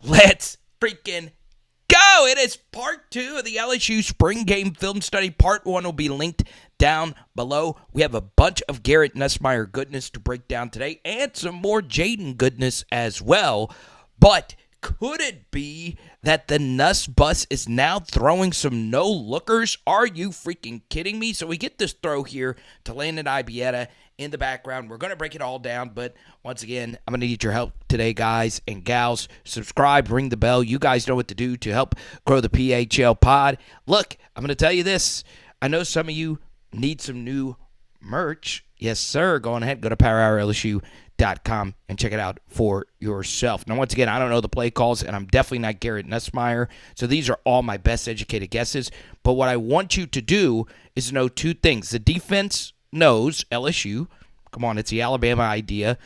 Let's freaking go. It is part 2 of the LSU spring game film study. Part 1 will be linked down below. We have a bunch of Garrett Nussmeier goodness to break down today and some more Jayden goodness as well. But could it be that the Nuss bus is now throwing some no-lookers? Are you freaking kidding me? So we get this throw here to Landon Ibieta in the background. We're going to break it all down, but once again, I'm going to need your help today, guys and gals. Subscribe, ring the bell. You guys know what to do to help grow the PHL pod. Look, I'm going to tell you this. I know some of you need some new merch. Yes, sir. Go on ahead. Go to PowerHourLSU.com and check it out for yourself. Now, once again, I don't know the play calls, and I'm definitely not Garrett Nussmeier, so these are all my best educated guesses. But what I want you to do is know two things. The defense knows LSU. Come on, it's the Alabama idea.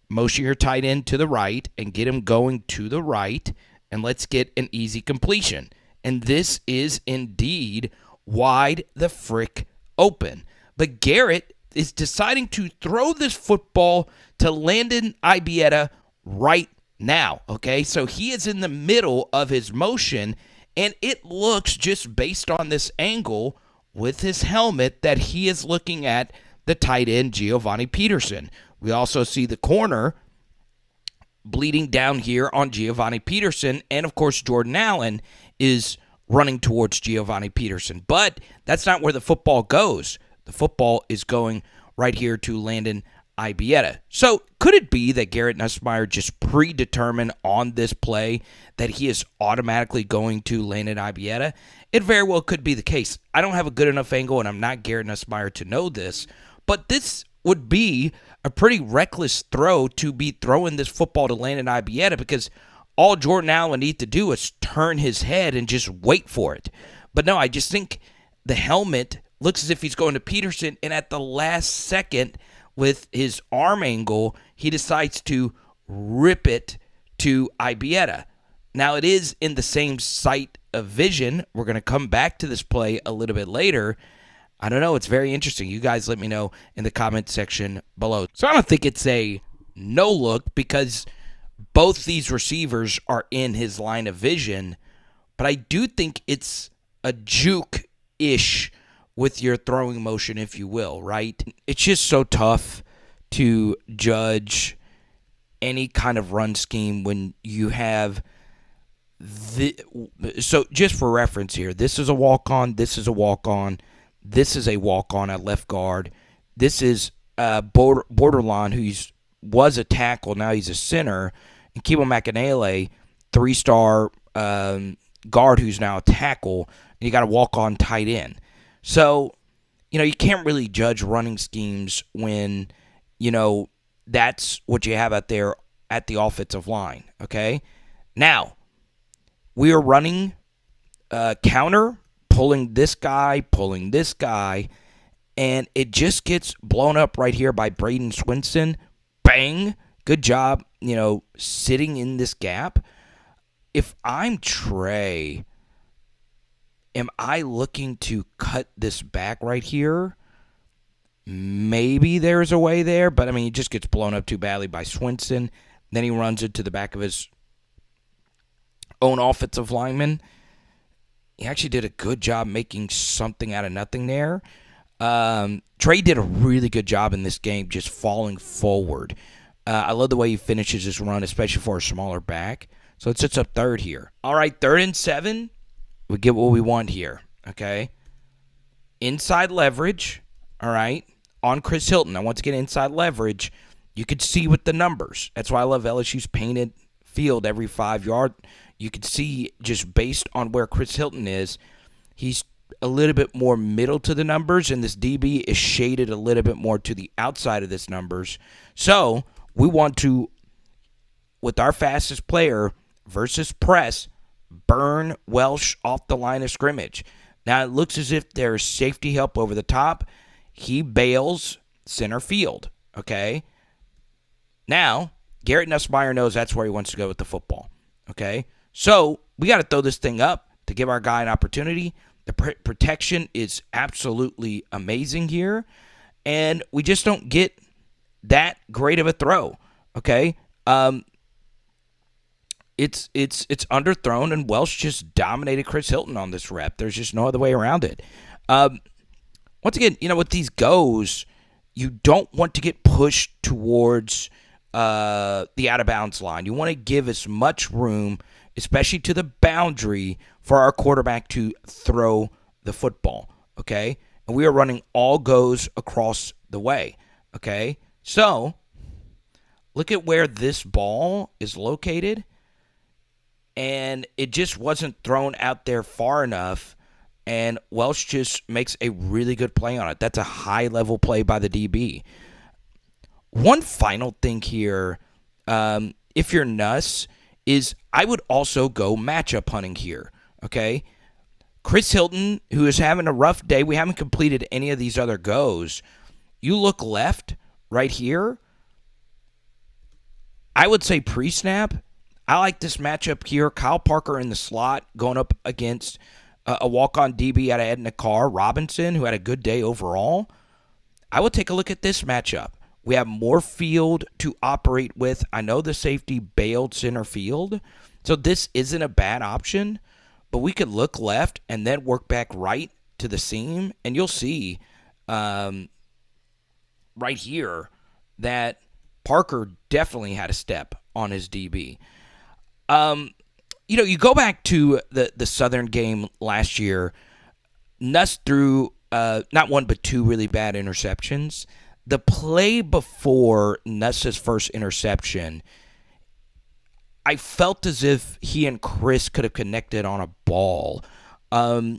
Motion your tight end to the right and get him going to the right, and let's get an easy completion. And this is indeed wide the frick open. But Garrett is deciding to throw this football to Landon Ibieta right now, okay? So he is in the middle of his motion, and it looks, just based on this angle with his helmet, that he is looking at the tight end, Giovanni Peterson. We also see the corner bleeding down here on Giovanni Peterson, and of course Jordan Allen is running towards Giovanni Peterson. But that's not where the football goes. The football is going right here to Landon Ibieta. So could it be that Garrett Nussmeier just predetermined on this play that he is automatically going to Landon Ibieta? It very well could be the case. I don't have a good enough angle, and I'm not Garrett Nussmeier to know this, but this would be a pretty reckless throw to be throwing this football to Landon Ibieta, because all Jordan Allen needs to do is turn his head and just wait for it. But no, I just think the helmet looks as if he's going to Peterson, and at the last second, with his arm angle, he decides to rip it to Ibieta. Now, it is in the same sight of vision. We're going to come back to this play a little bit later. I don't know. It's very interesting. You guys let me know in the comment section below. So I don't think it's a no look, because both these receivers are in his line of vision, but I do think it's a juke-ish with your throwing motion, if you will, right? It's just so tough to judge any kind of run scheme when you have so just for reference here, this is a walk-on, this is a walk-on, this is a walk-on at left guard, this is Borderline, who was a tackle, now he's a center, and Kibo McAnally, 3-star guard who's now a tackle, and you got a walk-on tight end. So, you can't really judge running schemes when, that's what you have out there at the offensive line, okay? Now, we are running counter, pulling this guy, and it just gets blown up right here by Braden Swinson. Bang! Good job, sitting in this gap. If I'm Trey, am I looking to cut this back right here? Maybe there's a way there, but he just gets blown up too badly by Swinson. Then he runs it to the back of his own offensive lineman. He actually did a good job making something out of nothing there. Trey did a really good job in this game just falling forward. I love the way he finishes his run, especially for a smaller back. So it sits up third here. All right, 3rd and 7. We get what we want here, okay? Inside leverage, all right, on Chris Hilton. Now, once again, inside leverage, you could see with the numbers. That's why I love LSU's painted field every 5 yard. You could see just based on where Chris Hilton is, he's a little bit more middle to the numbers, and this DB is shaded a little bit more to the outside of this numbers. So we want to, with our fastest player versus press, burn Welch off the line of scrimmage. Now, it looks as if there's safety help over the top. He bails center field, okay? Now, Garrett Nussmeier knows that's where he wants to go with the football, okay? So we got to throw this thing up to give our guy an opportunity. The protection is absolutely amazing here, and we just don't get that great of a throw, okay? it's underthrown, and Welch just dominated Chris Hilton on this rep. There's just no other way around it. Once again, with these goes, you don't want to get pushed towards the out-of-bounds line. You want to give as much room, especially to the boundary, for our quarterback to throw the football, okay? And we are running all goes across the way, okay? So, look at where this ball is located, and it just wasn't thrown out there far enough, and Welch just makes a really good play on it. That's a high-level play by the DB. One final thing here, if you're Nuss, is I would also go matchup hunting here, okay? Chris Hilton, who is having a rough day, we haven't completed any of these other goes. You look left right here, I would say pre-snap. I like this matchup here. Kyle Parker in the slot going up against a walk-on DB out of Edna Carr, Robinson, who had a good day overall. I would take a look at this matchup. We have more field to operate with. I know the safety bailed center field, so this isn't a bad option, but we could look left and then work back right to the seam, and you'll see right here that Parker definitely had a step on his DB. You go back to the Southern game last year, Nuss threw not one but two really bad interceptions. The play before Nuss's first interception, I felt as if he and Chris could have connected on a ball.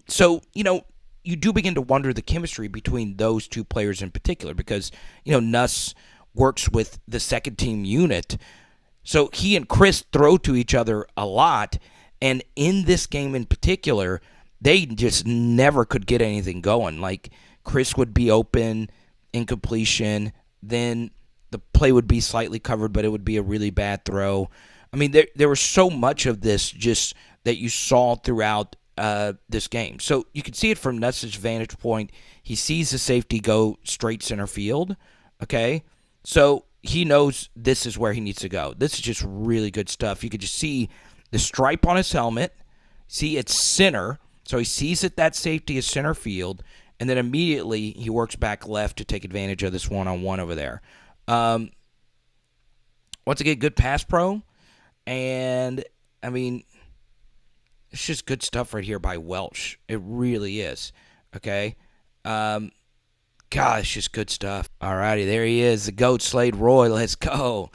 So, you do begin to wonder the chemistry between those two players in particular because, Nuss works with the second team unit. So he and Chris throw to each other a lot. And in this game in particular, they just never could get anything going. Like Chris would be open, incompletion, then the play would be slightly covered, but it would be a really bad throw. I mean, there was so much of this just that you saw throughout this game. So you can see it from Nuss's vantage point. He sees the safety go straight center field, okay? So he knows this is where he needs to go. This is just really good stuff. You could just see the stripe on his helmet. See, it's center. So he sees that safety is center field, and then immediately he works back left to take advantage of this one-on-one over there. Once again, good pass pro. And, I mean, it's just good stuff right here by Welch. It really is. Okay? God, it's just good stuff. Alrighty, there he is, the GOAT, Slade Roy. Let's go.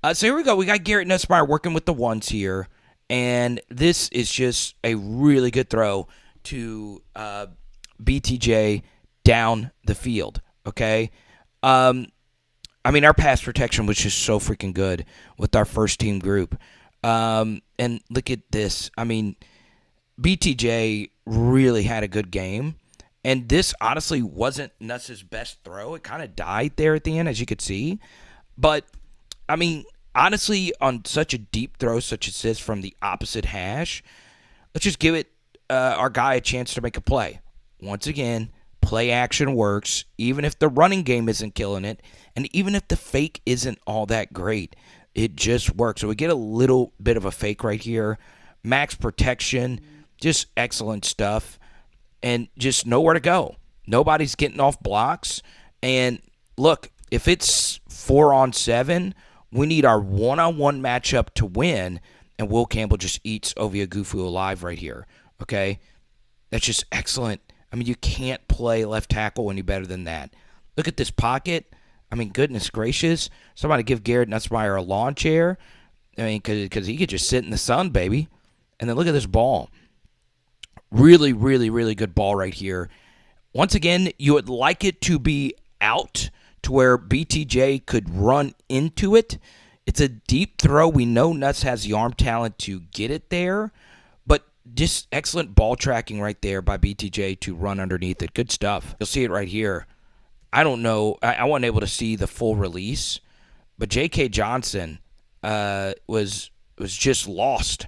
So here we go. We got Garrett Nussmeier working with the ones here. And this is just a really good throw to BTJ down the field. Okay? Our pass protection was just so freaking good with our first team group. And look at this. BTJ really had a good game. And this honestly wasn't Nuss's best throw. It kind of died there at the end, as you could see. But, honestly, on such a deep throw such as this from the opposite hash, let's just give it our guy a chance to make a play. Once again, play action works, even if the running game isn't killing it, and even if the fake isn't all that great, it just works. So we get a little bit of a fake right here. Max protection, just excellent stuff, and just nowhere to go. Nobody's getting off blocks. And look, if it's 4-on-7, we need our one-on-one matchup to win, and Will Campbell just eats Ovia Gufu alive right here, okay? That's just excellent. You can't play left tackle any better than that. Look at this pocket. Goodness gracious. Somebody give Garrett Nussmeier a lawn chair. Because he could just sit in the sun, baby. And then look at this ball. Really, really, really good ball right here. Once again, you would like it to be out to where BTJ could run into it. It's a deep throw. We know Nuss has the arm talent to get it there. But just excellent ball tracking right there by BTJ to run underneath it. Good stuff. You'll see it right here. I don't know. I wasn't able to see the full release. But J.K. Johnson was just lost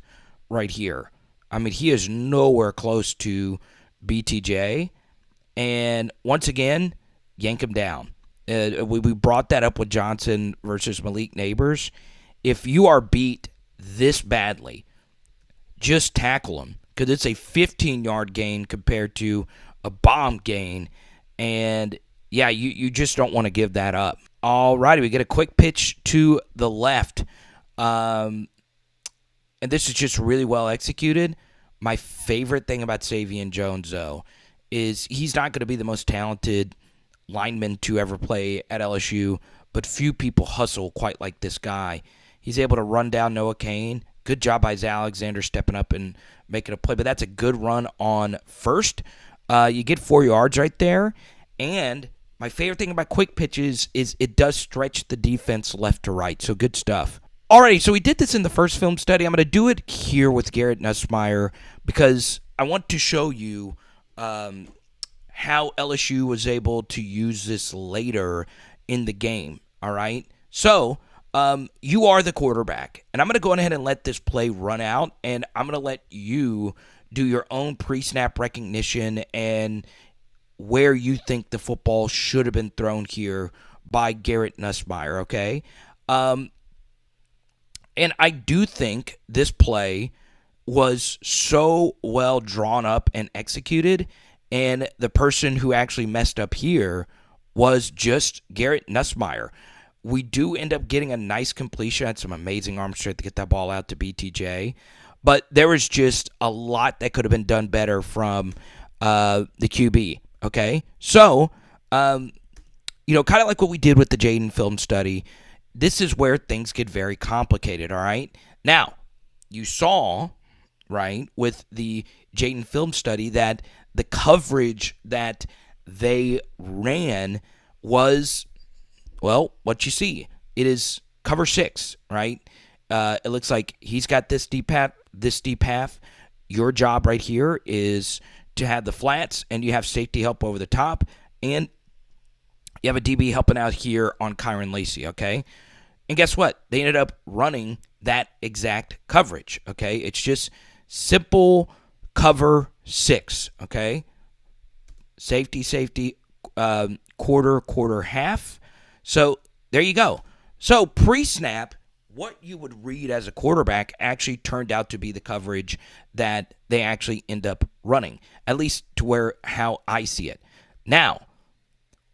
right here. He is nowhere close to BTJ. And once again, yank him down. We brought that up with Johnson versus Malik Neighbors. If you are beat this badly, just tackle him, because it's a 15-yard gain compared to a bomb gain. And, yeah, you just don't want to give that up. All righty, we get a quick pitch to the left. And this is just really well executed. My favorite thing about Savion Jones, though, is he's not going to be the most talented lineman to ever play at LSU, but few people hustle quite like this guy. He's able to run down Noah Cain. Good job by Zay Alexander stepping up and making a play, but that's a good run on first. You get 4 yards right there, and my favorite thing about quick pitches is it does stretch the defense left to right, so good stuff. Alrighty, so we did this in the first film study. I'm going to do it here with Garrett Nussmeier because I want to show you how LSU was able to use this later in the game, all right? So you are the quarterback, and I'm going to go ahead and let this play run out, and I'm going to let you do your own pre-snap recognition and where you think the football should have been thrown here by Garrett Nussmeier, okay? And I do think this play was so well drawn up and executed, and the person who actually messed up here was just Garrett Nussmeier. We do end up getting a nice completion. Had some amazing arm strength to get that ball out to BTJ. But there was just a lot that could have been done better from the QB, okay? So, kind of like what we did with the Jayden film study, this is where things get very complicated, all right? Now, you saw, right, with the Jayden film study that the coverage that they ran was, well, what you see. It is cover 6, right? It looks like he's got this deep half. Your job right here is to have the flats, and you have safety help over the top, and you have a DB helping out here on Kyron Lacey, okay? And guess what? They ended up running that exact coverage, okay? It's just simple cover 6, okay? Safety, quarter, half. So there you go. So pre-snap, what you would read as a quarterback actually turned out to be the coverage that they actually end up running, at least to how I see it. Now,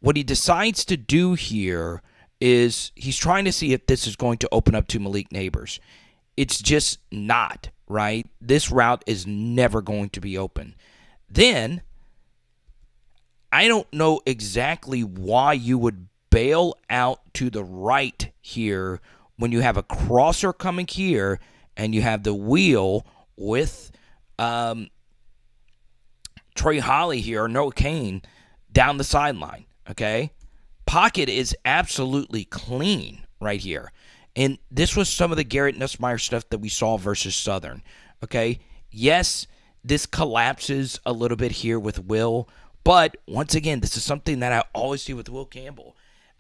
what he decides to do here is he's trying to see if this is going to open up to Malik Neighbors. It's just not, right? This route is never going to be open. Then, I don't know exactly why you would bail out to the right here when you have a crosser coming here and you have the wheel with Trey Holly here, or Noah Cain, down the sideline, okay? Pocket is absolutely clean right here. And this was some of the Garrett Nussmeier stuff that we saw versus Southern, okay? Yes, this collapses a little bit here with Will, but once again, this is something that I always see with Will Campbell.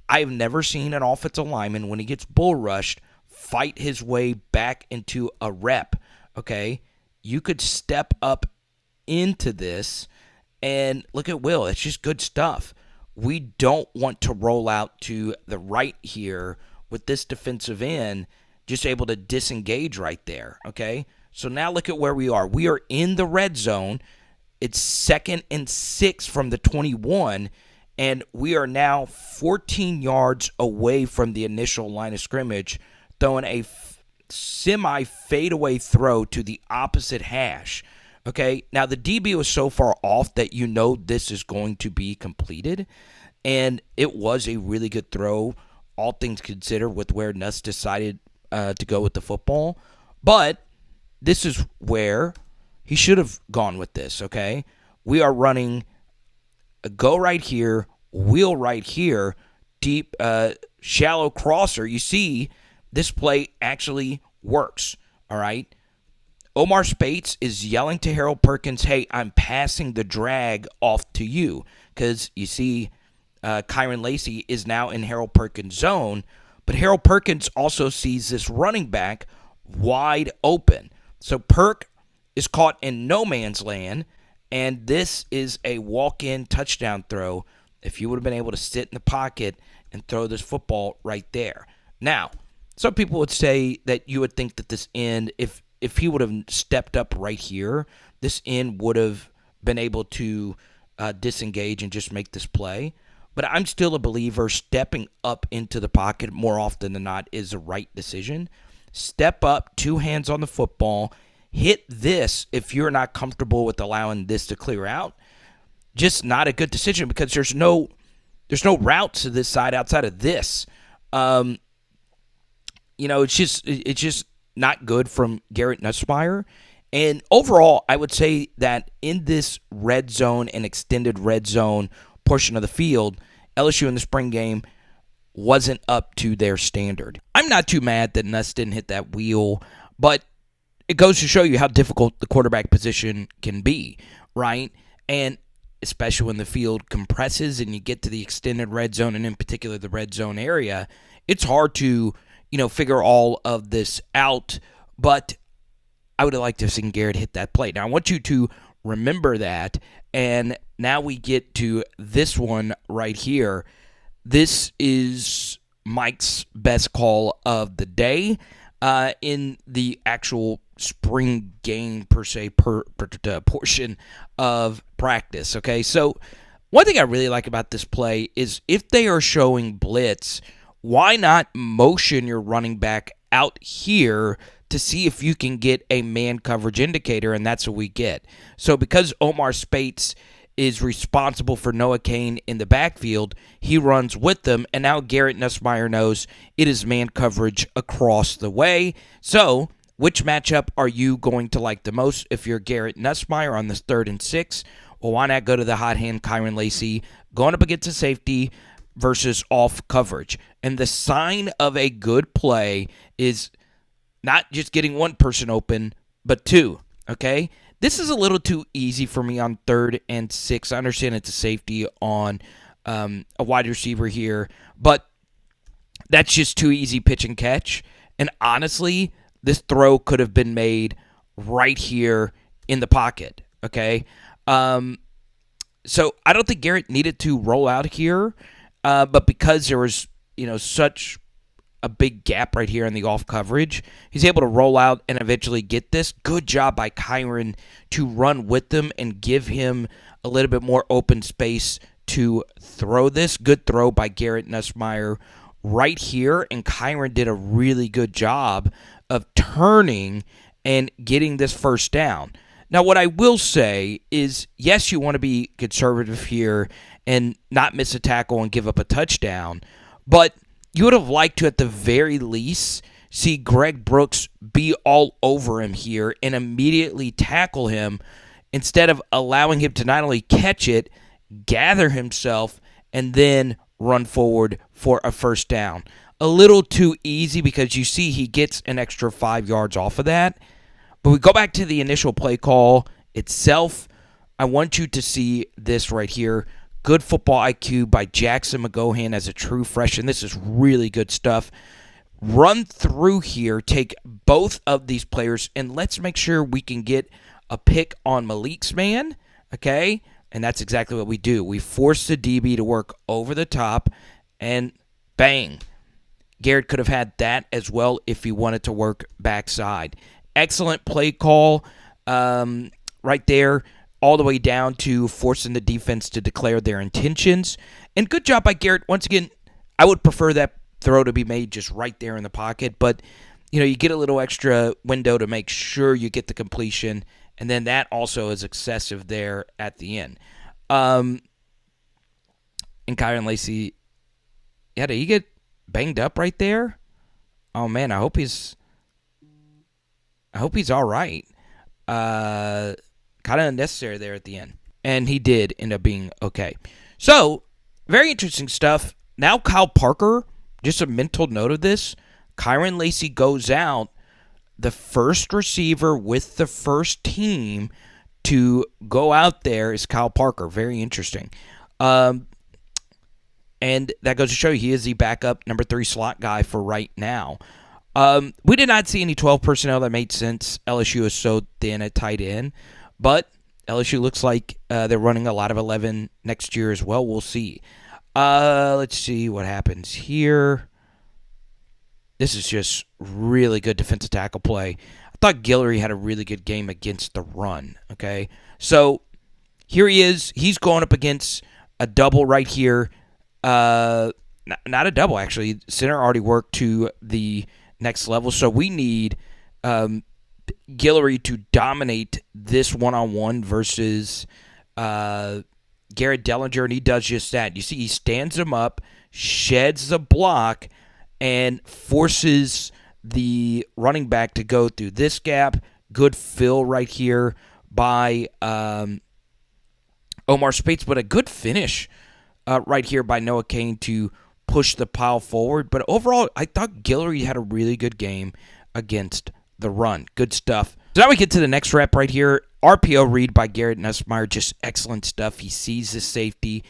I've never seen an offensive lineman, when he gets bull rushed, fight his way back into a rep, okay? You could step up into this, and look at Will. It's just good stuff. We don't want to roll out to the right here with this defensive end just able to disengage right there, okay? So now look at where we are. We are in the red zone. It's 2nd and 6 from the 21, and we are now 14 yards away from the initial line of scrimmage, throwing a semi-fadeaway throw to the opposite hash. Okay, now the DB was so far off that you know this is going to be completed, and it was a really good throw, all things considered, with where Nuss decided to go with the football. But this is where he should have gone with this, okay? We are running a go right here, wheel right here, deep, shallow crosser. You see, this play actually works, all right? Omar Spates is yelling to Harold Perkins, hey, I'm passing the drag off to you. Because you see, Kyron Lacey is now in Harold Perkins' zone. But Harold Perkins also sees this running back wide open. So Perk is caught in no man's land. And this is a walk-in touchdown throw if you would have been able to sit in the pocket and throw this football right there. Now, some people would say that you would think that this end, if he would have stepped up right here, this end would have been able to disengage and just make this play. But I'm still a believer stepping up into the pocket more often than not is the right decision. Step up, 2 hands on the football, hit this if you're not comfortable with allowing this to clear out. Just not a good decision because there's no routes to this side outside of this. It's just not good from Garrett Nussmeier. And overall, I would say that in this red zone and extended red zone portion of the field, LSU in the spring game wasn't up to their standard. I'm not too mad that Nuss didn't hit that wheel, but it goes to show you how difficult the quarterback position can be, right? And especially when the field compresses and you get to the extended red zone, and in particular the red zone area, it's hard to, figure all of this out. But I would have liked to have seen Garrett hit that play. Now, I want you to remember that. And now we get to this one right here. This is Mike's best call of the day in the actual spring game, per se, portion of practice. Okay, so one thing I really like about this play is if they are showing blitz, why not motion your running back out here to see if you can get a man coverage indicator, and that's what we get. So because Omar Spates is responsible for Noah Cain in the backfield, he runs with them, and now Garrett Nussmeier knows it is man coverage across the way. So which matchup are you going to like the most if you're Garrett Nussmeier on this 3rd and 6? Well, why not go to the hot hand Kyren Lacy going up against a safety versus off coverage? And the sign of a good play is not just getting one person open, but 2, okay? This is a little too easy for me on 3rd and 6. I understand it's a safety on a wide receiver here, but that's just too easy pitch and catch. And honestly, this throw could have been made right here in the pocket, okay? So I don't think Garrett needed to roll out here, but because there was, such a big gap right here in the off coverage, he's able to roll out and eventually get this. Good job by Kyren to run with them and give him a little bit more open space to throw this. Good throw by Garrett Nussmeier right here, and Kyren did a really good job of turning and getting this first down. Now, what I will say is, yes, you want to be conservative here and not miss a tackle and give up a touchdown, but you would have liked to, at the very least, see Greg Brooks be all over him here and immediately tackle him instead of allowing him to not only catch it, gather himself, and then run forward for a first down. A little too easy because you see he gets an extra 5 yards off of that. But we go back to the initial play call itself. I want you to see this right here. Good football IQ by Jackson McGohan as a true freshman. This is really good stuff. Run through here, take both of these players, and let's make sure we can get a pick on Malik's man, okay? And that's exactly what we do. We force the DB to work over the top, and bang. Garrett could have had that as well if he wanted to work backside. Excellent play call right there, all the way down to forcing the defense to declare their intentions. And good job by Garrett. Once again, I would prefer that throw to be made just right there in the pocket, but you get a little extra window to make sure you get the completion, and then that also is excessive there at the end. And Kyren Lacy, did he get banged up right there? Oh man, I hope he's all right. Kind of unnecessary there at the end. And he did end up being okay. So, very interesting stuff. Now Kyle Parker, just a mental note of this, Kyren Lacy goes out. The first receiver with the first team to go out there is Kyle Parker. Very interesting. And that goes to show you he is the backup number 3 slot guy for right now. We did not see any 12 personnel that made sense. LSU is so thin at tight end. But LSU looks like they're running a lot of 11 next year as well. We'll see. Let's see what happens here. This is just really good defensive tackle play. I thought Guillory had a really good game against the run, okay? So here he is. He's going up against a double right here. Not a double, actually. Center already worked to the next level. So we need Guillory to dominate this one-on-one versus Garrett Dellinger, and he does just that. You see, he stands him up, sheds the block, and forces the running back to go through this gap. Good fill right here by Omar Spates, but a good finish right here by Noah Kane to push the pile forward. But overall, I thought Guillory had a really good game against the run. Good stuff. So now we get to the next rep right here. RPO read by Garrett Nussmeier. Just excellent stuff. He sees the safety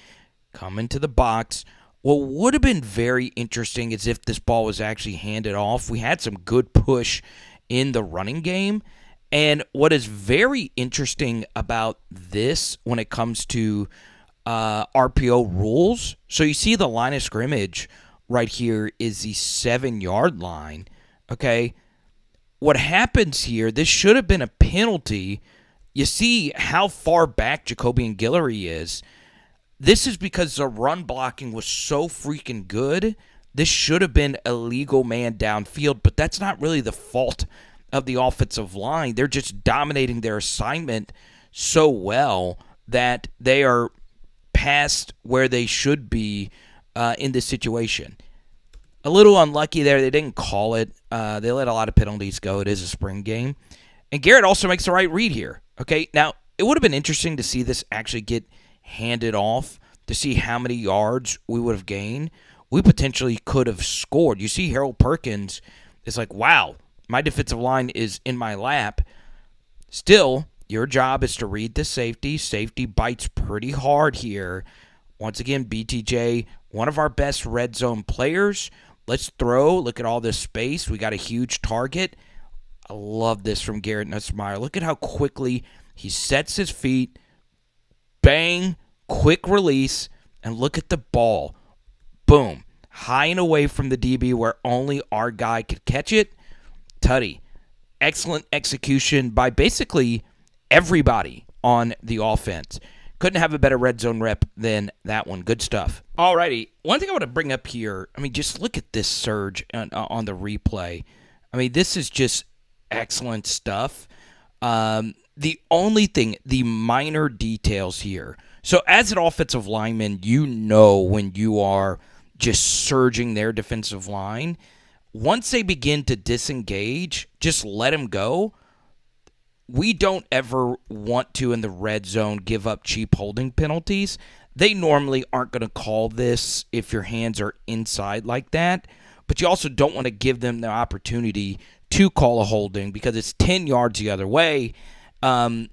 come into the box. What would have been very interesting is if this ball was actually handed off. We had some good push in the running game. And what is very interesting about this when it comes to RPO rules, so you see the line of scrimmage right here is the 7-yard line, okay? What happens here, this should have been a penalty. You see how far back Jacoby and Guillory is. This is because the run blocking was so freaking good. This should have been a legal man downfield, but that's not really the fault of the offensive line. They're just dominating their assignment so well that they are past where they should be in this situation. A little unlucky there. They didn't call it. They let a lot of penalties go. It is a spring game. And Garrett also makes the right read here. Okay, now it would have been interesting to see this actually get handed off to see how many yards we would have gained. We potentially could have scored. You see Harold Perkins is like, wow, my defensive line is in my lap. Still, your job is to read the safety. Safety bites pretty hard here. Once again, BTJ, one of our best red zone players. Let's throw. Look at all this space. We got a huge target. I love this from Garrett Nussmeier. Look at how quickly he sets his feet. Bang. Quick release. And look at the ball. Boom. High and away from the DB where only our guy could catch it. Tutty. Excellent execution by basically everybody on the offense. Couldn't have a better red zone rep than that one. Good stuff. Alrighty. One thing I want to bring up here, just look at this surge on the replay. This is just excellent stuff. The only thing, the minor details here. So as an offensive lineman, you know when you are just surging their defensive line. Once they begin to disengage, just let them go. We don't ever want to, in the red zone, give up cheap holding penalties. They normally aren't going to call this if your hands are inside like that. But you also don't want to give them the opportunity to call a holding because it's 10 yards the other way. We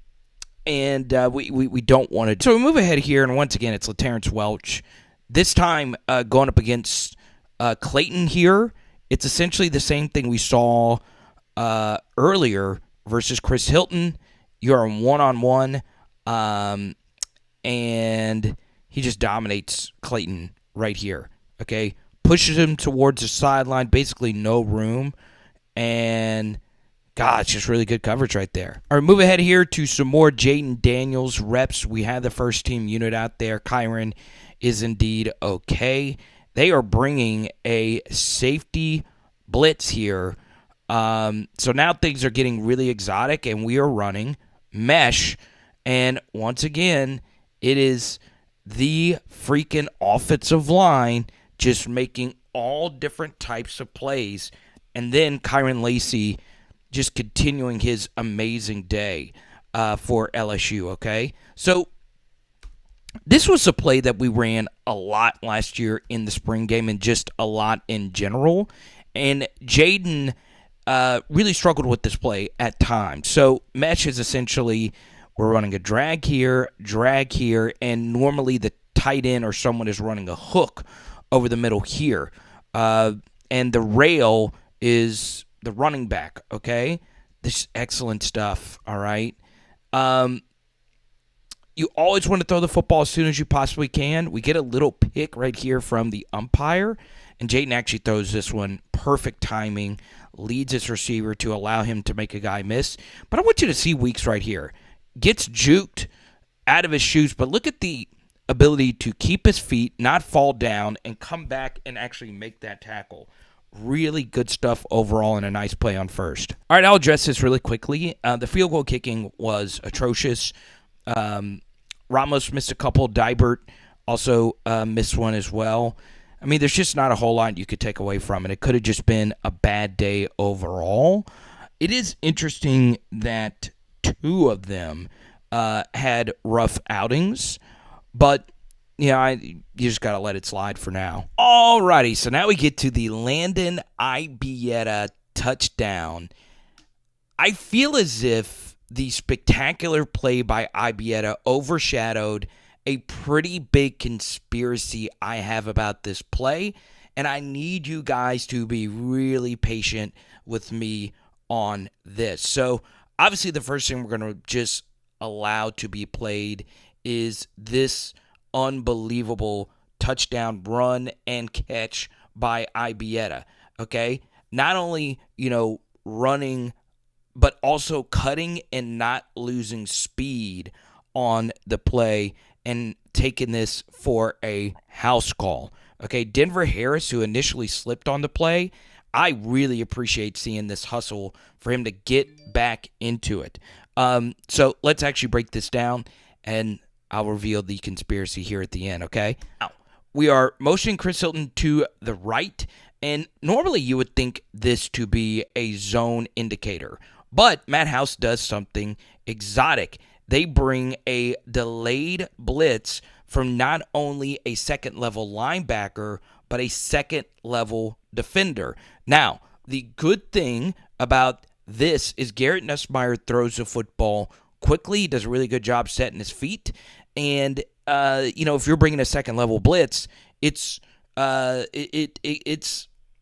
don't want to. So we move ahead here, and once again, it's Laterrance Welch. This time going up against Clayton here. It's essentially the same thing we saw earlier versus Chris Hilton. You're on one-on-one, and he just dominates Clayton right here, okay? Pushes him towards the sideline, basically no room, and, God, it's just really good coverage right there. All right, move ahead here to some more Jayden Daniels reps. We have the first-team unit out there. Kyron is indeed okay. They are bringing a safety blitz here. So now things are getting really exotic, and we are running mesh. And once again, it is the freaking offensive line just making all different types of plays. And then Kyron Lacey just continuing his amazing day for LSU, okay? So this was a play that we ran a lot last year in the spring game and just a lot in general. And Jayden really struggled with this play at times. So mesh is essentially we're running a drag here, and normally the tight end or someone is running a hook over the middle here. And the rail is the running back, okay? This is excellent stuff, all right? You always want to throw the football as soon as you possibly can. We get a little pick right here from the umpire, and Jayden actually throws this one perfect timing, leads his receiver to allow him to make a guy miss. But I want you to see Weeks right here. Gets juked out of his shoes, but look at the ability to keep his feet, not fall down, and come back and actually make that tackle. Really good stuff overall and a nice play on first. All right, I'll address this really quickly. The field goal kicking was atrocious. Ramos missed a couple. Dibert also missed one as well. I mean, there's just not a whole lot you could take away from it. It could have just been a bad day overall. It is interesting that two of them had rough outings, but you just got to let it slide for now. Alrighty, so now we get to the Landon Ibieta touchdown. I feel as if the spectacular play by Ibieta overshadowed a pretty big conspiracy I have about this play, and I need you guys to be really patient with me on this. So, obviously, the first thing we're going to just allow to be played is this unbelievable touchdown run and catch by Ibieta, okay? Not only, running, but also cutting and not losing speed on the play and taking this for a house call. Okay, Denver Harris, who initially slipped on the play, I really appreciate seeing this hustle for him to get back into it. So let's actually break this down, and I'll reveal the conspiracy here at the end, okay? Now, we are motioning Chris Hilton to the right, and normally you would think this to be a zone indicator, but Matt House does something exotic. They bring a delayed blitz from not only a second-level linebacker, but a second-level defender. Now, the good thing about this is Garrett Nussmeier throws the football quickly. He does a really good job setting his feet. And, if you're bringing a second-level blitz, it's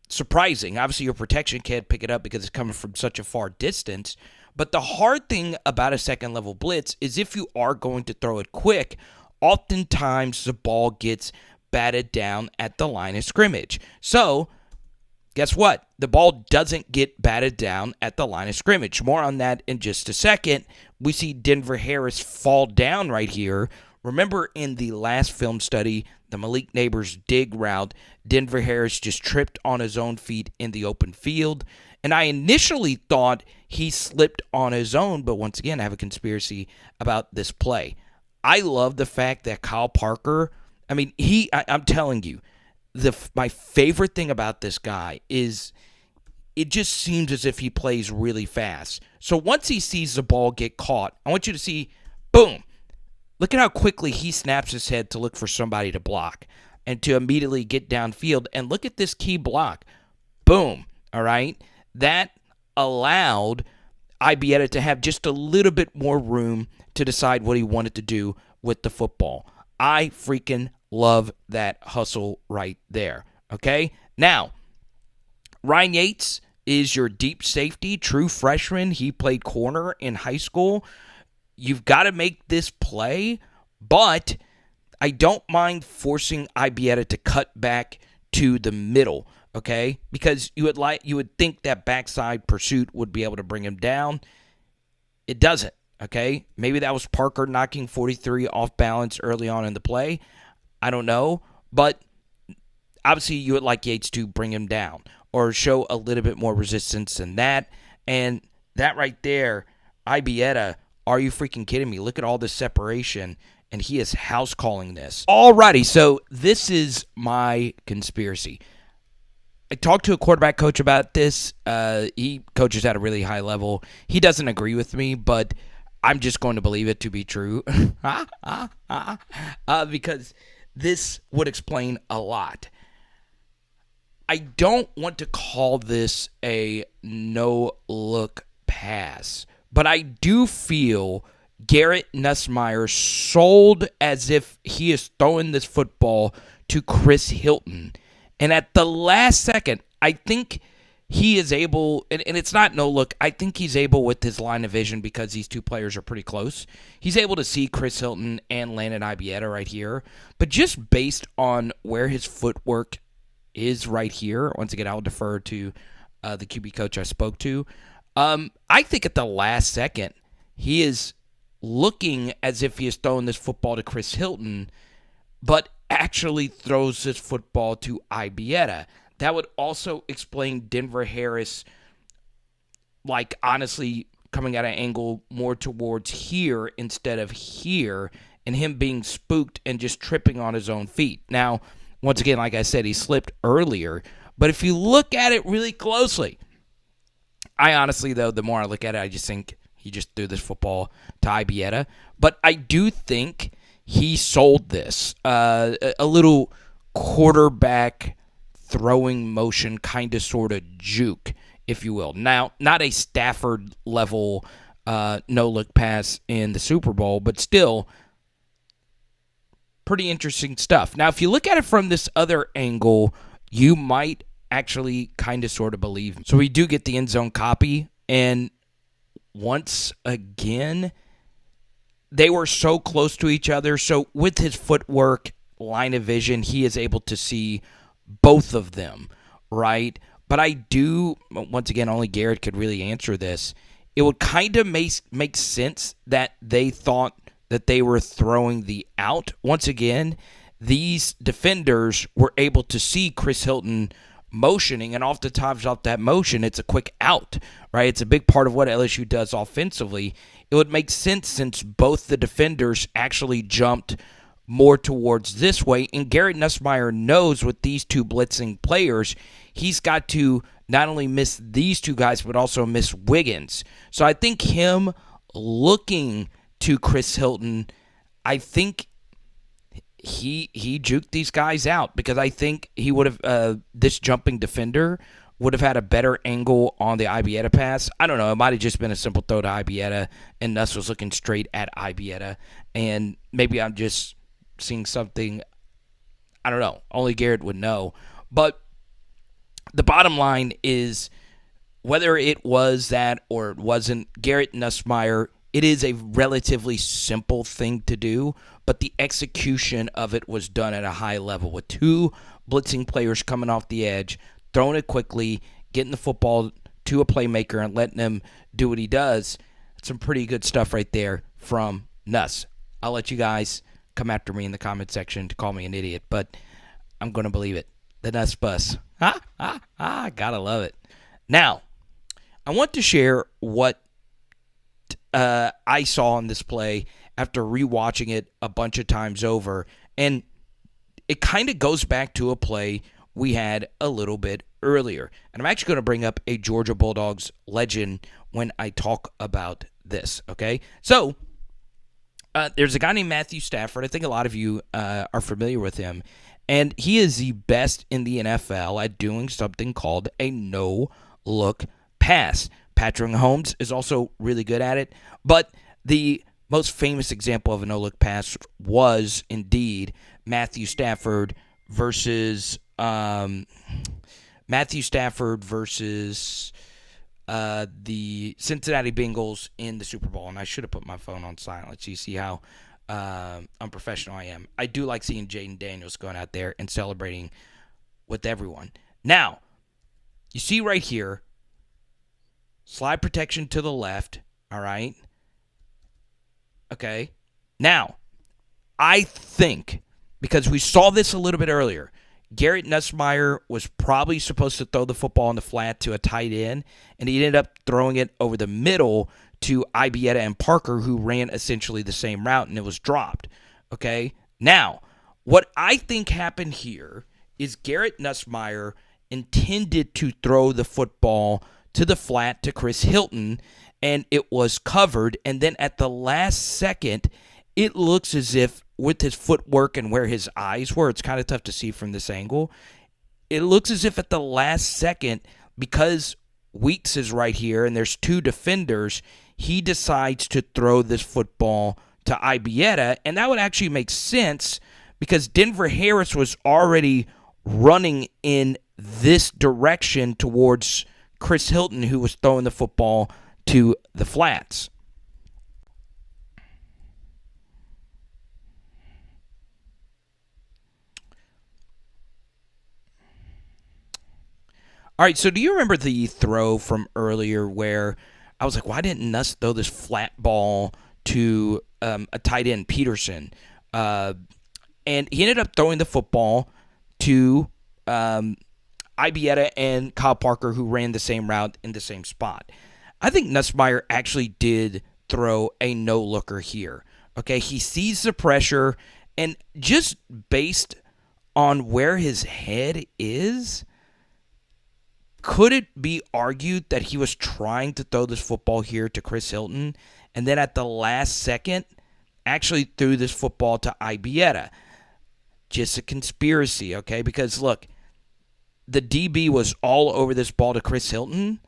surprising. Obviously, your protection can't pick it up because it's coming from such a far distance. But the hard thing about a second-level blitz is if you are going to throw it quick, oftentimes the ball gets batted down at the line of scrimmage. So, guess what? The ball doesn't get batted down at the line of scrimmage. More on that in just a second. We see Denver Harris fall down right here. Remember in the last film study, the Malik Neighbors dig route, Denver Harris just tripped on his own feet in the open field. And I initially thought he slipped on his own, but once again, I have a conspiracy about this play. I love the fact that Kyle Parker, I'm telling you, my favorite thing about this guy is it just seems as if he plays really fast. So once he sees the ball get caught, I want you to see, boom, look at how quickly he snaps his head to look for somebody to block and to immediately get downfield. And look at this key block. Boom, all right? That allowed Ibieta to have just a little bit more room to decide what he wanted to do with the football. I freaking love that hustle right there, okay? Now, Ryan Yates is your deep safety, true freshman. He played corner in high school. You've got to make this play, but I don't mind forcing Ibieta to cut back to the middle, okay? Because you would think that backside pursuit would be able to bring him down. It doesn't, okay? Maybe that was Parker knocking 43 off balance early on in the play. I don't know, but obviously you would like Yates to bring him down or show a little bit more resistance than that. And that right there, Ibieta, are you freaking kidding me? Look at all this separation, and he is house calling this. Alrighty, so this is my conspiracy. I talked to a quarterback coach about this. He coaches at a really high level. He doesn't agree with me, but I'm just going to believe it to be true because this would explain a lot. I don't want to call this a no-look pass, but I do feel Garrett Nussmeier sold as if he is throwing this football to Chris Hilton. And at the last second, I think he is able, and it's not no look, I think he's able with his line of vision because these two players are pretty close. He's able to see Chris Hilton and Landon Ibieta right here. But just based on where his footwork is right here. Once again, I'll defer to the QB coach I spoke to. I think at the last second, he is looking as if he is throwing this football to Chris Hilton, but actually throws this football to Ibieta. That would also explain Denver Harris, like, honestly, coming at an angle more towards here instead of here, and him being spooked and just tripping on his own feet. Now, once again, like I said, he slipped earlier, but if you look at it really closely, I honestly, though, the more I look at it, I just think he just threw this football to Ibieta. But I do think he sold this. A little quarterback throwing motion kind of sort of juke, if you will. Now, not a Stafford-level no-look pass in the Super Bowl, but still pretty interesting stuff. Now, if you look at it from this other angle, you might actually kind of sort of believe me. So we do get the end zone copy, and once again, they were so close to each other. So with his footwork, line of vision, he is able to see both of them, right? But I do, once again, only Garrett could really answer this. It would kind of make sense that they thought that they were throwing the out. Once again, these defenders were able to see Chris Hilton motioning, and oftentimes off that motion, it's a quick out, right? It's a big part of what LSU does offensively. It would make sense since both the defenders actually jumped more towards this way, and Garrett Nussmeier knows with these two blitzing players, he's got to not only miss these two guys, but also miss Wiggins. So I think him looking to Chris Hilton, I think he juked these guys out, because I think he would have this jumping defender would have had a better angle on the Ibieta pass. I don't know. It might have just been a simple throw to Ibieta, and Nuss was looking straight at Ibieta, and maybe I'm just seeing something. I don't know. Only Garrett would know. But the bottom line is, whether it was that or it wasn't, Garrett Nussmeier, it is a relatively simple thing to do, but the execution of it was done at a high level with two blitzing players coming off the edge, throwing it quickly, getting the football to a playmaker and letting him do what he does. Some pretty good stuff right there from Nuss. I'll let you guys come after me in the comment section to call me an idiot, but I'm going to believe it. The Nuss bus. Gotta love it. Now, I want to share what I saw on this play after rewatching it a bunch of times over, and it kind of goes back to a play we had a little bit earlier. And I'm actually going to bring up a Georgia Bulldogs legend when I talk about this, okay? So, there's a guy named Matthew Stafford. I think a lot of you are familiar with him, and he is the best in the NFL at doing something called a no-look pass. Patrick Mahomes is also really good at it, but the most famous example of a no-look pass was indeed Matthew Stafford versus the Cincinnati Bengals in the Super Bowl. And I should have put my phone on silent. You see how unprofessional I am. I do like seeing Jayden Daniels going out there and celebrating with everyone. Now, you see right here, slide protection to the left, all right? Okay. Now, I think, because we saw this a little bit earlier, Garrett Nussmeier was probably supposed to throw the football in the flat to a tight end, and he ended up throwing it over the middle to Ibieta and Parker, who ran essentially the same route, and it was dropped. Okay? Now, what I think happened here is Garrett Nussmeier intended to throw the football to the flat to Chris Hilton, and it was covered, and then at the last second, it looks as if with his footwork and where his eyes were, it's kind of tough to see from this angle, it looks as if at the last second, because Weeks is right here and there's two defenders, he decides to throw this football to Ibieta, and that would actually make sense because Denver Harris was already running in this direction towards Chris Hilton, who was throwing the football to the flats. All right, so do you remember the throw from earlier where I was like, why didn't Nuss throw this flat ball to a tight end, Peterson? And he ended up throwing the football to Ibieta and Kyle Parker, who ran the same route in the same spot. I think Nussmeier actually did throw a no-looker here. Okay, he sees the pressure, and just based on where his head is, could it be argued that he was trying to throw this football here to Chris Hilton, and then at the last second actually threw this football to Ibieta? Just a conspiracy, okay? Because, look, the DB was all over this ball to Chris Hilton,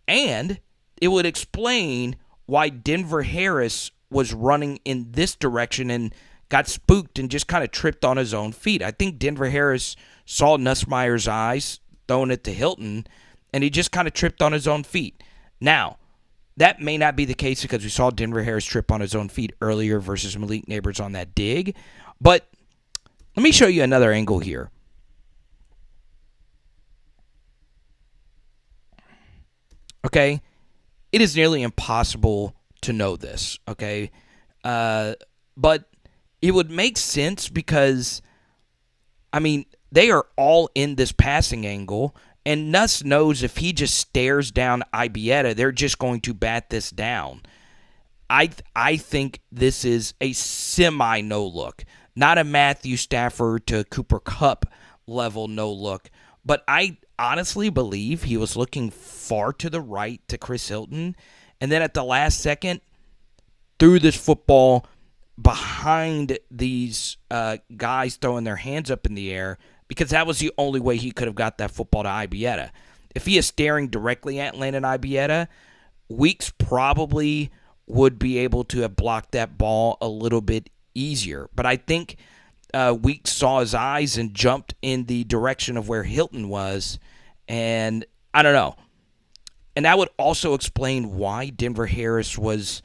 and it would explain why Denver Harris was running in this direction and got spooked and just kind of tripped on his own feet. I think Denver Harris saw Nussmeier's eyes throwing it to Hilton, and he just kind of tripped on his own feet. Now, that may not be the case because we saw Denver Harris trip on his own feet earlier versus Malik Neighbors on that dig, but let me show you another angle here. Okay, it is nearly impossible to know this, okay? But it would make sense because, I mean, they are all in this passing angle, and Nuss knows if he just stares down Ibieta, they're just going to bat this down. I think this is a semi-no-look, not a Matthew Stafford to Cooper Kupp level no-look, but I honestly believe he was looking far to the right to Chris Hilton, and then at the last second, threw this football behind these guys throwing their hands up in the air because that was the only way he could have got that football to Ibieta. If he is staring directly at Landon Ibieta, Weeks probably would be able to have blocked that ball a little bit easier. But I think Weeks saw his eyes and jumped in the direction of where Hilton was, and I don't know. And that would also explain why Denver Harris was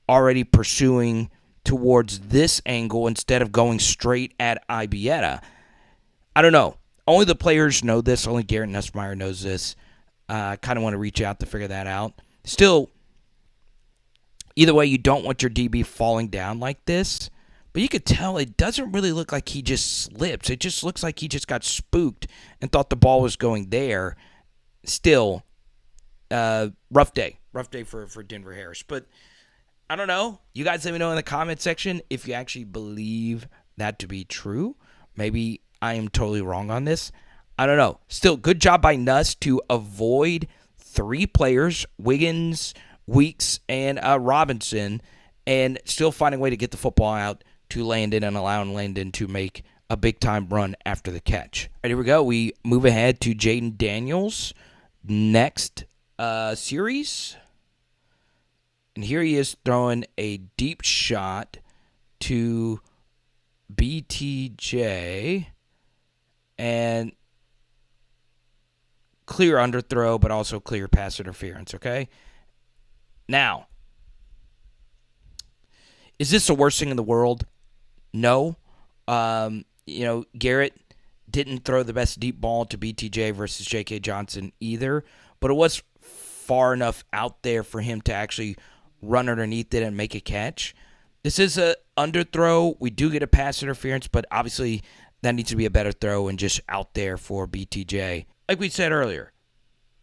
already pursuing towards this angle instead of going straight at Ibieta. I don't know. Only the players know this. Only Garrett Nussmeier knows this. I kind of want to reach out to figure that out. Still, either way, you don't want your DB falling down like this. But you could tell it doesn't really look like he just slips. It just looks like he just got spooked and thought the ball was going there. Still, rough day. Rough day for Denver Harris. But I don't know. You guys let me know in the comment section if you actually believe that to be true. Maybe I am totally wrong on this. I don't know. Still, good job by Nuss to avoid 3 players, Wiggins, Weeks, and Robinson, and still finding a way to get the football out to Landon and allowing Landon to make a big-time run after the catch. All right, here we go. We move ahead to Jayden Daniels' next series. And here he is throwing a deep shot to BTJ. And clear underthrow, but also clear pass interference, okay? Now, is this the worst thing in the world? No. Garrett didn't throw the best deep ball to BTJ versus J.K. Johnson either, but it was far enough out there for him to actually run underneath it and make a catch. This is a underthrow. We do get a pass interference, but obviously that needs to be a better throw and just out there for BTJ. Like we said earlier,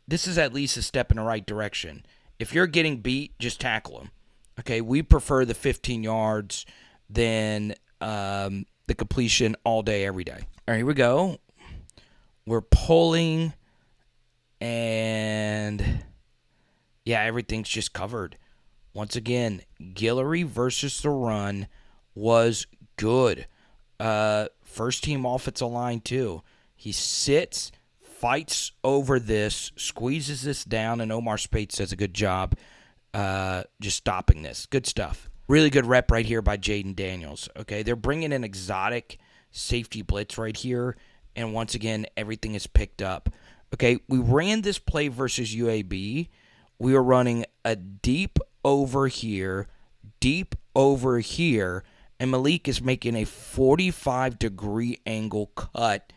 this is at least a step in the right direction. If you're getting beat, just tackle him. Okay, we prefer the 15 yards than the completion all day, every day. All right, here we go. We're pulling, and yeah, everything's just covered. Once again, Guillory versus the run was good. First team offensive line, too. He sits, fights over this, squeezes this down, and Omar Spates does a good job just stopping this. Good stuff. Really good rep right here by Jayden Daniels. Okay, they're bringing an exotic safety blitz right here, and once again, everything is picked up. Okay, we ran this play versus UAB. We were running a deep over here, and Malik is making a 45-degree angle cut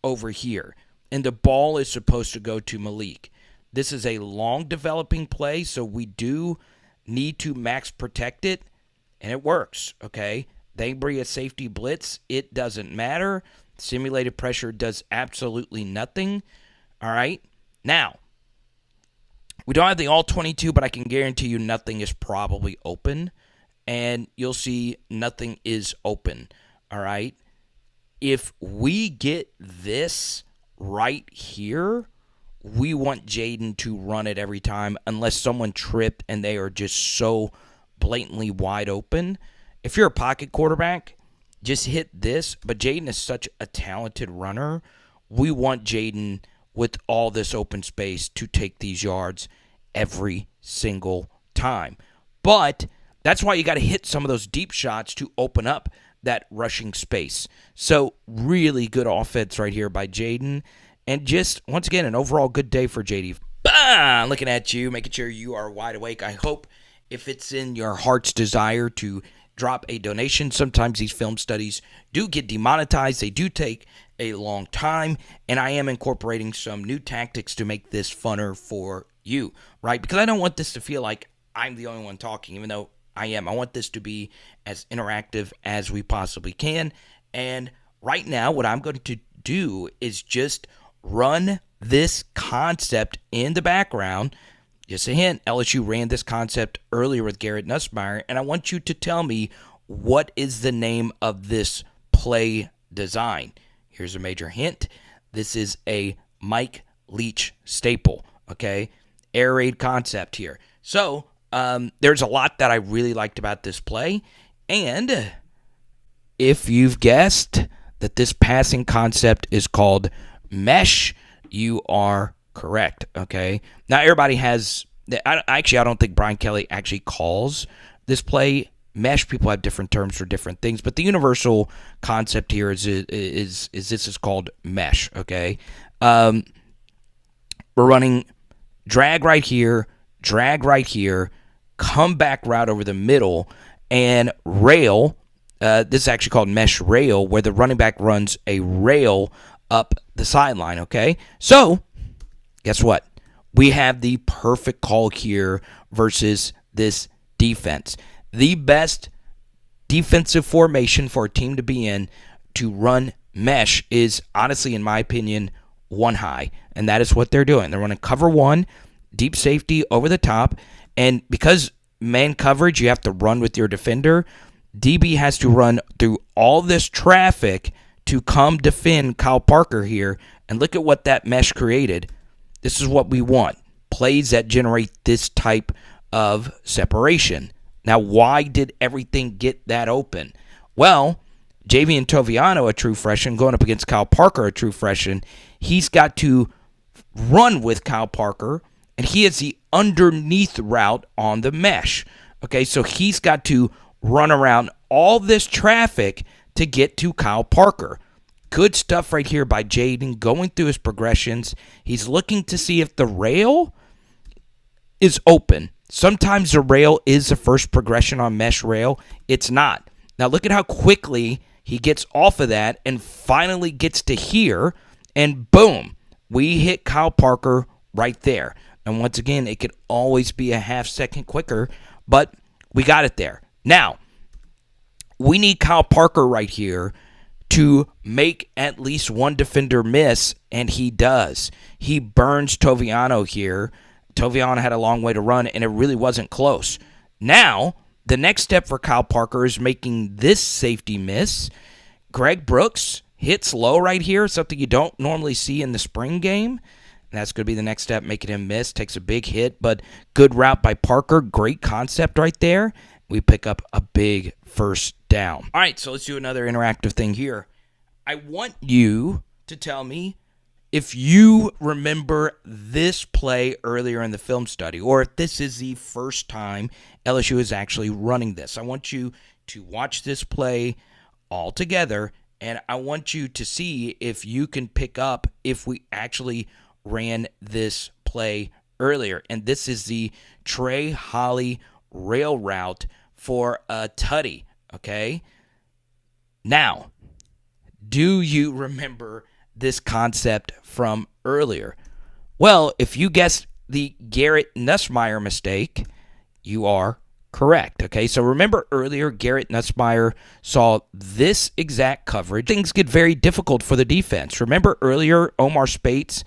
over here. and the ball is supposed to go to Malik. This is a long developing play, so we do need to max protect it, and it works, okay? They bring a safety blitz. It doesn't matter. Simulated pressure does absolutely nothing, all right? Now, we don't have the all-22, but I can guarantee you nothing is probably open, and you'll see nothing is open, all right? If we get this right here, we want Jayden to run it every time unless someone tripped and they are just so blatantly wide open. If you're a pocket quarterback, just hit this. But Jayden is such a talented runner. We want Jayden with all this open space to take these yards every single time. But that's why you got to hit some of those deep shots to open up that rushing space. So really good offense right here by Jayden. And just, once again, an overall good day for JD. Bah! Looking at you, making sure you are wide awake. I hope if it's in your heart's desire to drop a donation. Sometimes these film studies do get demonetized. They do take a long time. And I am incorporating some new tactics to make this funner for you, right? Because I don't want this to feel like I'm the only one talking, even though I am. I want this to be as interactive as we possibly can. And right now, what I'm going to do is just run this concept in the background. Just a hint, LSU ran this concept earlier with Garrett Nussmeier, and I want you to tell me what is the name of this play design. Here's a major hint. This is a Mike Leach staple, okay? Air raid concept here. So, there's a lot that I really liked about this play, and if you've guessed that this passing concept is called mesh, you are correct, okay? Now, everybody has... I don't think Brian Kelly actually calls this play mesh. People have different terms for different things, but the universal concept here is this is called mesh, okay? We're running drag right here, comeback route over the middle, and rail. This is actually called mesh rail, where the running back runs a rail up the sideline, okay? So, guess what? We have the perfect call here versus this defense. The best defensive formation for a team to be in to run mesh is, honestly, in my opinion, one high. And that is what they're doing. They're running cover one, deep safety over the top. And because man coverage, you have to run with your defender, DB has to run through all this traffic to come defend Kyle Parker here. And look at what that mesh created. This is what we want. Plays that generate this type of separation. Now, why did everything get that open? Well, Javian Toviano, a true freshman, going up against Kyle Parker, a true freshman, he's got to run with Kyle Parker, and he is the underneath route on the mesh. Okay, so he's got to run around all this traffic to get to Kyle Parker. Good stuff right here by Jayden, going through his progressions. He's looking to see if the rail is open. Sometimes the rail is the first progression on mesh rail. It's not. Now look at how quickly he gets off of that and finally gets to here, and boom, we hit Kyle Parker right there. And once again, it could always be a half second quicker, but we got it there. Now, we need Kyle Parker right here to make at least one defender miss, and he does. He burns Toviano here. Toviano had a long way to run, and it really wasn't close. Now, the next step for Kyle Parker is making this safety miss. Greg Brooks hits low right here, something you don't normally see in the spring game. And that's going to be the next step, making him miss. Takes a big hit, but good route by Parker. Great concept right there. We pick up a big first down. All right, so let's do another interactive thing here. I want you to tell me if you remember this play earlier in the film study, or if this is the first time LSU is actually running this. I want you to watch this play all together, and I want you to see if you can pick up if we actually ran this play earlier. And this is the Trey Holly rail route for a tutty, okay? Now, do you remember this concept from earlier? Well, if you guessed the Garrett Nussmeier mistake, you are correct. Okay, so remember earlier, Garrett Nussmeier saw this exact coverage. Things get very difficult for the defense. Remember earlier, Omar Spates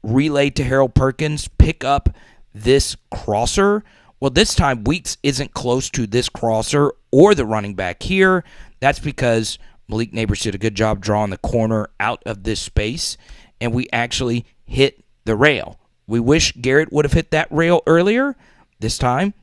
relayed to Harold Perkins, pick up this crosser. Well, this time Weeks isn't close to this crosser or the running back here. That's because Malik Neighbors did a good job drawing the corner out of this space, and we actually hit the rail. We wish Garrett would have hit that rail earlier. This time,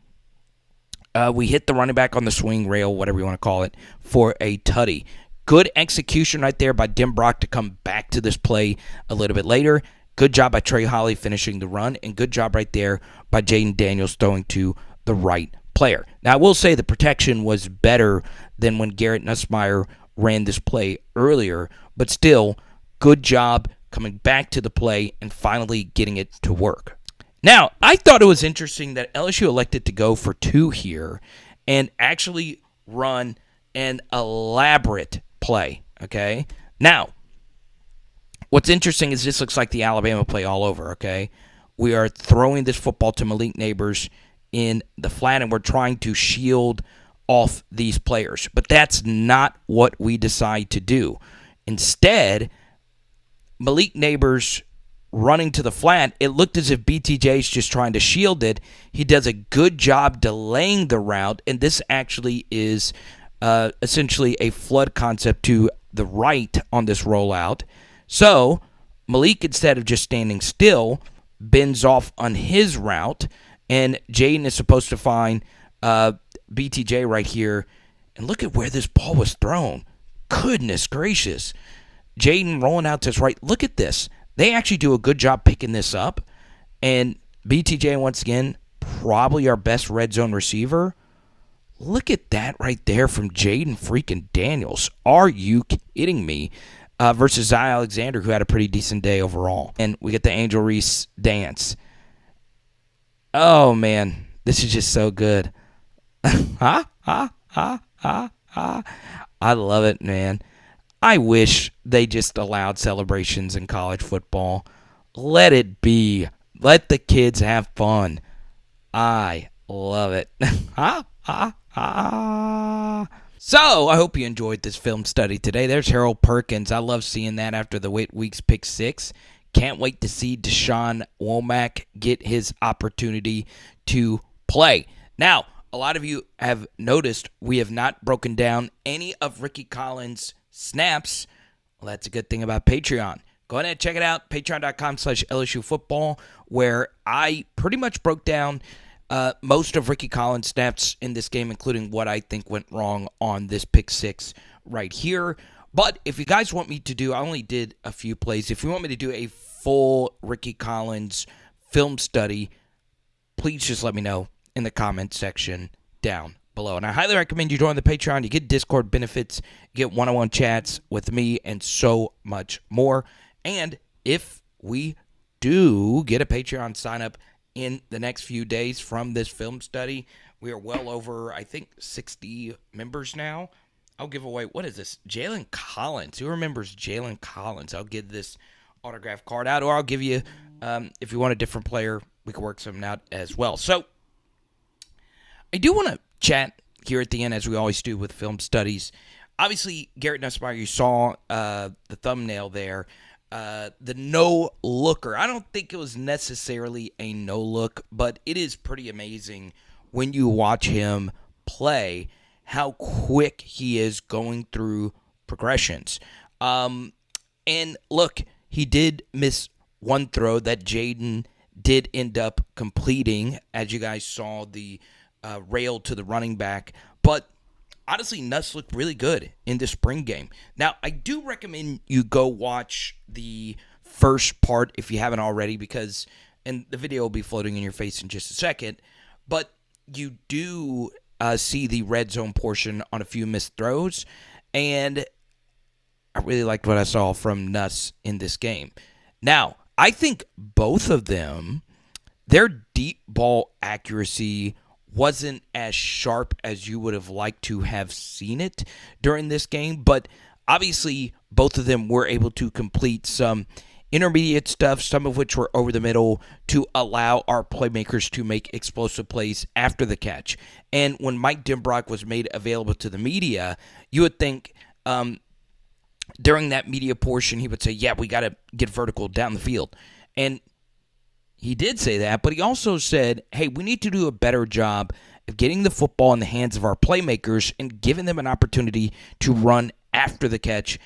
we hit the running back on the swing rail, whatever you want to call it, for a tutty. Good execution right there by Denbrock to come back to this play a little bit later. Good job by Trey Holly finishing the run, and good job right there by Jayden Daniels throwing to the right player. Now, I will say the protection was better than when Garrett Nussmeier ran this play earlier, but still, good job coming back to the play and finally getting it to work. Now, I thought it was interesting that LSU elected to go for 2 here and actually run an elaborate play, okay? Now, what's interesting is this looks like the Alabama play all over, okay? We are throwing this football to Malik Neighbors in the flat, and we're trying to shield off these players. But that's not what we decide to do. Instead, Malik Neighbors running to the flat, it looked as if BTJ is just trying to shield it. He does a good job delaying the route, and this actually is essentially a flood concept to the right on this rollout. So Malik, instead of just standing still, bends off on his route, and Jayden is supposed to find BTJ right here. And look at where this ball was thrown. Goodness gracious. Jayden rolling out to his right. Look at this. They actually do a good job picking this up. And BTJ, once again, probably our best red zone receiver. Look at that right there from Jayden freaking Daniels. Are you kidding me? Versus Zy Alexander, who had a pretty decent day overall. And we get the Angel Reese dance. Oh, man. This is just so good. I love it, man. I wish they just allowed celebrations in college football. Let it be. Let the kids have fun. I love it. So, I hope you enjoyed this film study today. There's Harold Perkins. I love seeing that after the Week's pick 6. Can't wait to see Deshaun Womack get his opportunity to play. Now, a lot of you have noticed we have not broken down any of Rickie Collins' snaps. Well, that's a good thing about Patreon. Go ahead and check it out, patreon.com/LSU football, where I pretty much broke down most of Rickie Collins' snaps in this game, including what I think went wrong on this pick 6 right here. But if you guys want me to do, I only did a few plays. If you want me to do a full Rickie Collins film study, please just let me know in the comment section down below. And I highly recommend you join the Patreon. You get Discord benefits, you get one-on-one chats with me, and so much more. And if we do get a Patreon sign-up in the next few days from this film study, we are well over, I think, 60 members now. I'll give away, what is this? Jaylen Collins. Who remembers Jaylen Collins? I'll give this autograph card out, or I'll give you, if you want a different player, we can work something out as well. So, I do want to chat here at the end, as we always do with film studies. Obviously, Garrett Nussmeier, you saw the thumbnail there. The no looker. I don't think it was necessarily a no look, but it is pretty amazing when you watch him play how quick he is going through progressions. And look, he did miss one throw that Jayden did end up completing, as you guys saw the rail to the running back. But honestly, Nuss looked really good in this spring game. Now, I do recommend you go watch the first part if you haven't already, because, and the video will be floating in your face in just a second, but you do see the red zone portion on a few missed throws, and I really liked what I saw from Nuss in this game. Now, I think both of them, their deep ball accuracy wasn't as sharp as you would have liked to have seen it during this game, but obviously, both of them were able to complete some intermediate stuff, some of which were over the middle, to allow our playmakers to make explosive plays after the catch. And when Mike Denbrock was made available to the media, you would think during that media portion, he would say, yeah, we got to get vertical down the field. And he did say that, but he also said, hey, we need to do a better job of getting the football in the hands of our playmakers and giving them an opportunity to run after the catch.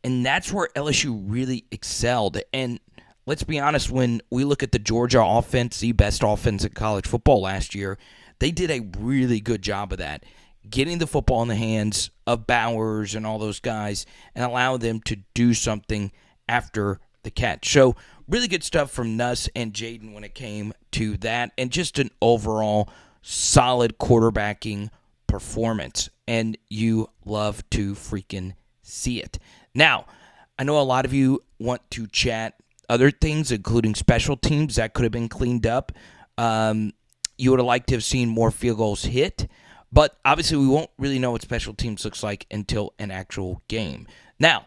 And that's where LSU really excelled. And let's be honest, when we look at the Georgia offense, the best offense in college football last year, they did a really good job of that, getting the football in the hands of Bowers and all those guys and allow them to do something after the catch. So really good stuff from Nuss and Jayden when it came to that, and just an overall solid quarterbacking performance. And you love to freaking see it. Now, I know a lot of you want to chat other things, including special teams that could have been cleaned up. You would have liked to have seen more field goals hit, but obviously we won't really know what special teams looks like until an actual game. Now,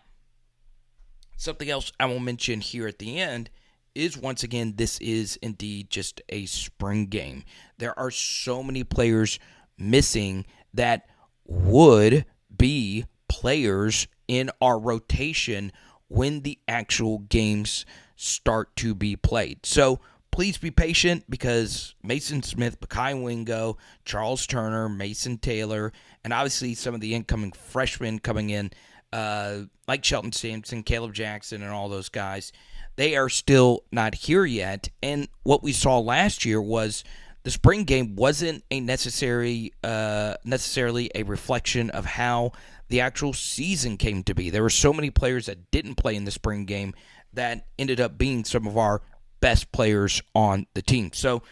something else I will mention here at the end is, once again, this is indeed just a spring game. There are so many players missing that would be players in our rotation when the actual games start to be played. So please be patient, because Mason Smith, Bakai Wingo, Charles Turner, Mason Taylor, and obviously some of the incoming freshmen coming in, like Shelton Sampson, Caleb Jackson, and all those guys, they are still not here yet. And what we saw last year was the spring game wasn't a necessarily a reflection of how the actual season came to be. There were so many players that didn't play in the spring game that ended up being some of our best players on the team. So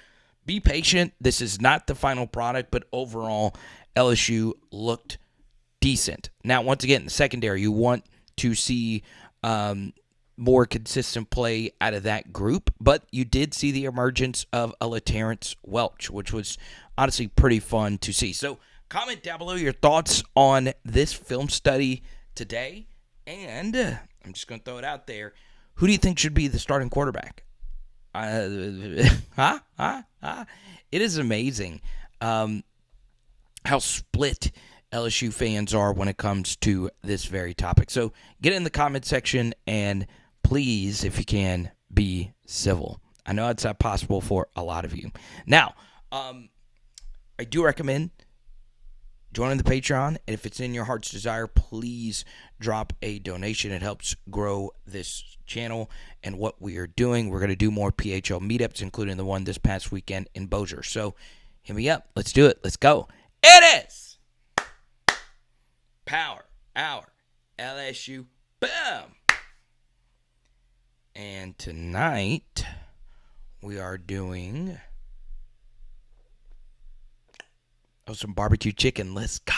be patient. This is not the final product, but overall, LSU looked decent. Now, once again, in the secondary, you want to see more consistent play out of that group, but you did see the emergence of a Laterrance Welch, which was honestly pretty fun to see. So comment down below your thoughts on this film study today, and I'm just going to throw it out there. Who do you think should be the starting quarterback? It is amazing how split LSU fans are when it comes to this very topic. So get in the comment section, and please, if you can, be civil. I know it's not possible for a lot of you. Now, I do recommend joining the Patreon, and if it's in your heart's desire, please drop a donation. It helps grow this channel and what we are doing. We're going to do more PHL meetups, including the one this past weekend in Bossier. So hit me up. Let's do it. Let's go. It is Power Hour LSU. Boom. And tonight we are doing some barbecue chicken. Let's go.